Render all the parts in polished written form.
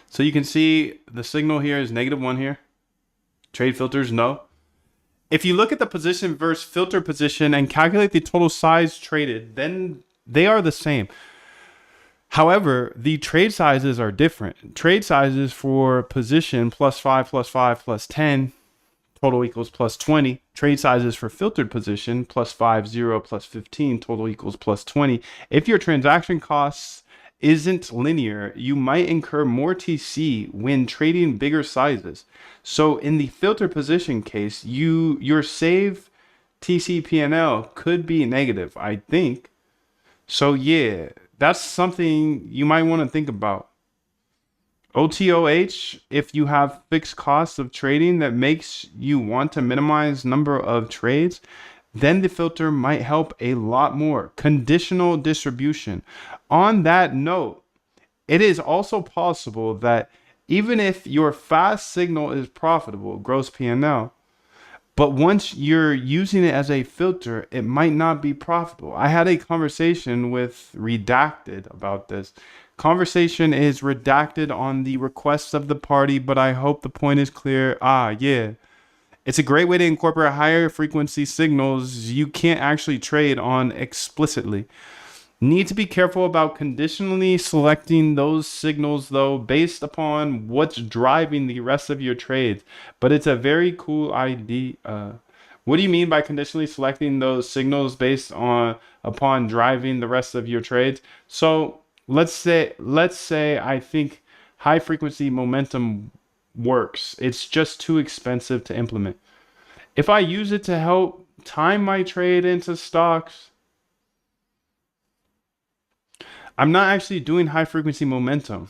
So you can see the signal here is -1 here. Trade filters, no. If you look at the position versus filter position and calculate the total size traded, then they are the same. However, the trade sizes are different. Trade sizes for position +5, +5, +10, total equals +20. Trade sizes for filtered position +5, 0, +15, total equals +20. If your transaction costs isn't linear, you might incur more TC when trading bigger sizes. So in the filter position case, your save TC PNL could be negative, I think. So yeah, that's something you might want to think about. OTOH, if you have fixed costs of trading that makes you want to minimize number of trades, then the filter might help a lot more. Conditional distribution. On that note, it is also possible that even if your fast signal is profitable, gross P&L, but once you're using it as a filter, it might not be profitable. I had a conversation with Redacted about this. Conversation is redacted on the request of the party, but I hope the point is clear. Yeah. It's a great way to incorporate higher frequency signals you can't actually trade on explicitly. Need to be careful about conditionally selecting those signals though based upon what's driving the rest of your trades. But it's a very cool idea. What do you mean by conditionally selecting those signals based on upon driving the rest of your trades? So let's say I think high frequency momentum works. It's just too expensive to implement. If I use it to help time my trade into stocks, I'm not actually doing high frequency momentum.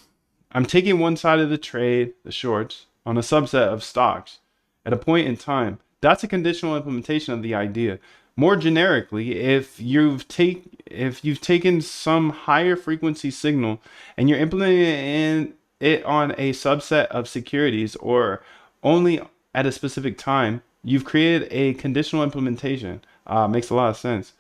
I'm taking one side of the trade, the shorts, on a subset of stocks at a point in time. That's a conditional implementation of the idea. More generically, if you've taken some higher frequency signal and you're implementing it on a subset of securities or only at a specific time, you've created a conditional implementation. Makes a lot of sense.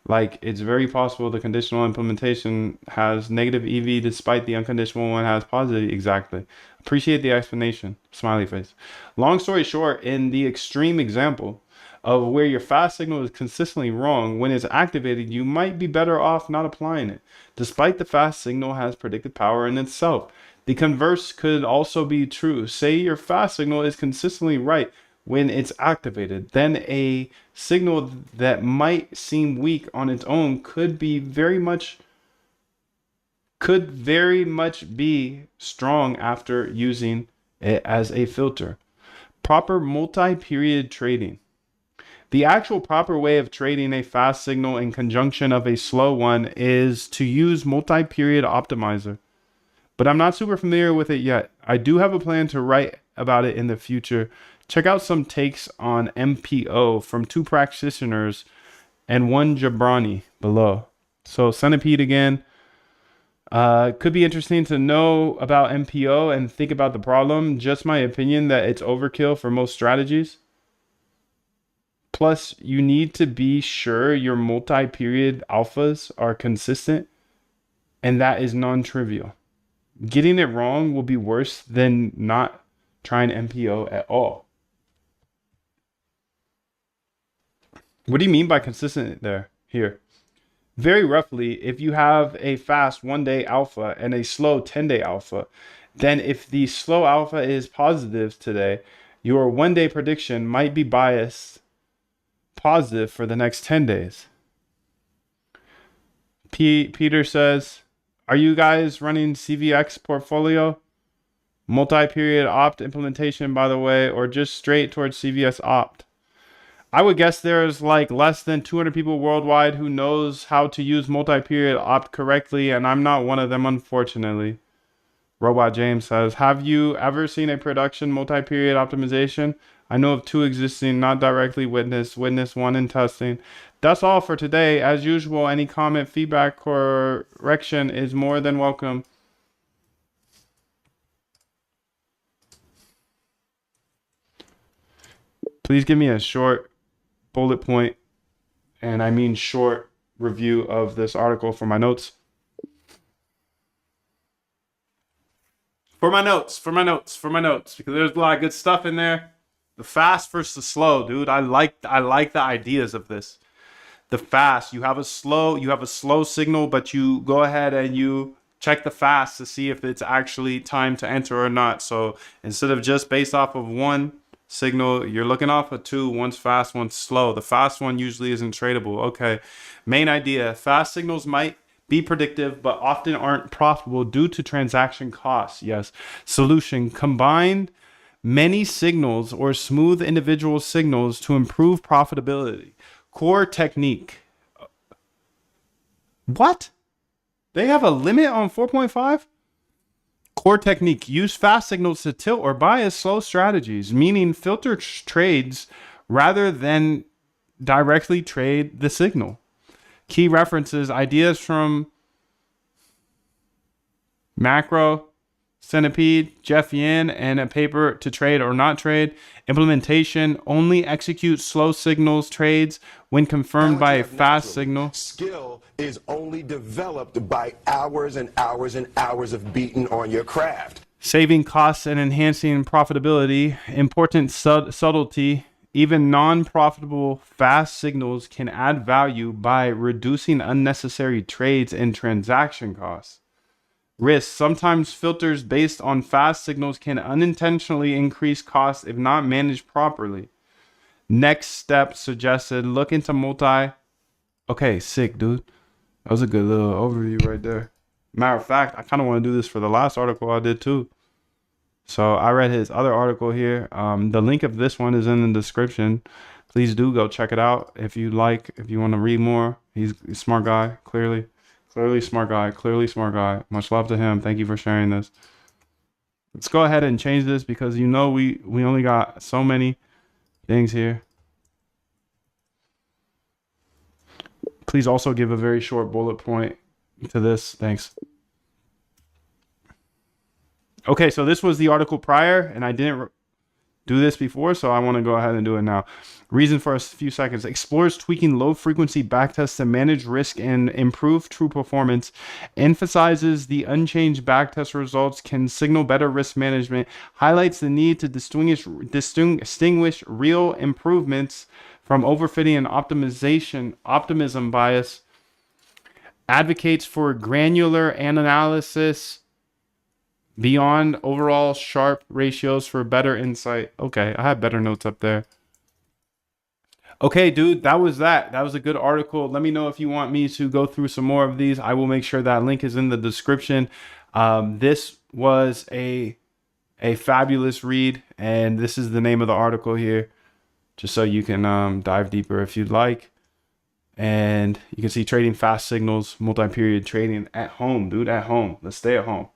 Like, it's very possible the conditional implementation has negative EV despite the unconditional one has positive. Exactly. Appreciate the explanation. Smiley face. Long story short, in the extreme example of where your fast signal is consistently wrong, when it's activated, you might be better off not applying it, despite the fast signal has predictive power in itself. The converse could also be true. Say your fast signal is consistently right when it's activated, then a signal that might seem weak on its own could very much be strong after using it as a filter. Proper multi-period trading. The actual proper way of trading a fast signal in conjunction of a slow one is to use multi-period optimizer. But I'm not super familiar with it yet. I do have a plan to write about it in the future. Check out some takes on MPO from 2 practitioners and 1 Jabrani below. So Centipede again. Could be interesting to know about MPO and think about the problem. Just my opinion that it's overkill for most strategies. Plus, you need to be sure your multi-period alphas are consistent, and that is non-trivial. Getting it wrong will be worse than not trying MPO at all. What do you mean by consistent there? Here. Very roughly, if you have a fast 1-day alpha and a slow 10-day alpha, then if the slow alpha is positive today, your 1-day prediction might be biased positive for the next 10 days. Peter says, are you guys running CVX portfolio? Multi-period opt implementation, by the way, or just straight towards CVS opt? I would guess there's like less than 200 people worldwide who knows how to use multi-period opt correctly, and I'm not one of them, unfortunately. Robot James says, have you ever seen a production multi-period optimization? I know of 2 existing, not directly witnessed 1 in testing. That's all for today. As usual, any comment, feedback, correction is more than welcome. Please give me a short bullet point, and I mean short review of this article for my notes. For my notes, because there's a lot of good stuff in there. The fast versus the slow, dude. I like the ideas of this. The fast, you have a slow signal, but you go ahead and you check the fast to see if it's actually time to enter or not. So instead of just based off of one signal, you're looking off of two. One's fast, one's slow. The fast one usually isn't tradable. Okay. Main idea: fast signals might be predictive, but often aren't profitable due to transaction costs. Yes. Solution: combine many signals or smooth individual signals to improve profitability. Core technique. What? They have a limit on 4.5? Core technique. Use fast signals to tilt or bias slow strategies, meaning filter trades rather than directly trade the signal. Key references: ideas from Macro, Centipede, Jeff Yan, and a paper to trade or not trade. Implementation: only execute slow signals trades when confirmed by a fast signal. Skill is only developed by hours and hours and hours of beating on your craft. Saving costs and enhancing profitability. Important subtlety: even non-profitable fast signals can add value by reducing unnecessary trades and transaction costs. Risk: sometimes filters based on fast signals can unintentionally increase costs if not managed properly. Next step suggested: look into multi. Okay, sick, dude. That was a good little overview right there. Matter of fact, I kind of want to do this for the last article I did too. So I read his other article here. The link of this one is in the description. Please do go check it out if you like, if you want to read more. He's a smart guy, clearly. Clearly smart guy. Clearly smart guy. Much love to him. Thank you for sharing this. Let's go ahead and change this because we only got so many things here. Please also give a very short bullet point to this. Thanks. Okay, so this was the article prior, and I didn't do this before, so I want to go ahead and do it now. Reason for a few seconds: explores tweaking low frequency backtests to manage risk and improve true performance. Emphasizes the unchanged backtest results can signal better risk management. Highlights the need to distinguish real improvements from overfitting and optimism bias. Advocates for granular analysis beyond overall Sharpe ratios for better insight. Okay, I have better notes up there. Okay, dude, that was that. That was a good article. Let me know if you want me to go through some more of these. I will make sure that link is in the description. This was a fabulous read, and this is the name of the article here, just so you can dive deeper if you'd like. And you can see trading fast signals, multi-period trading at home, dude, at home. Let's stay at home.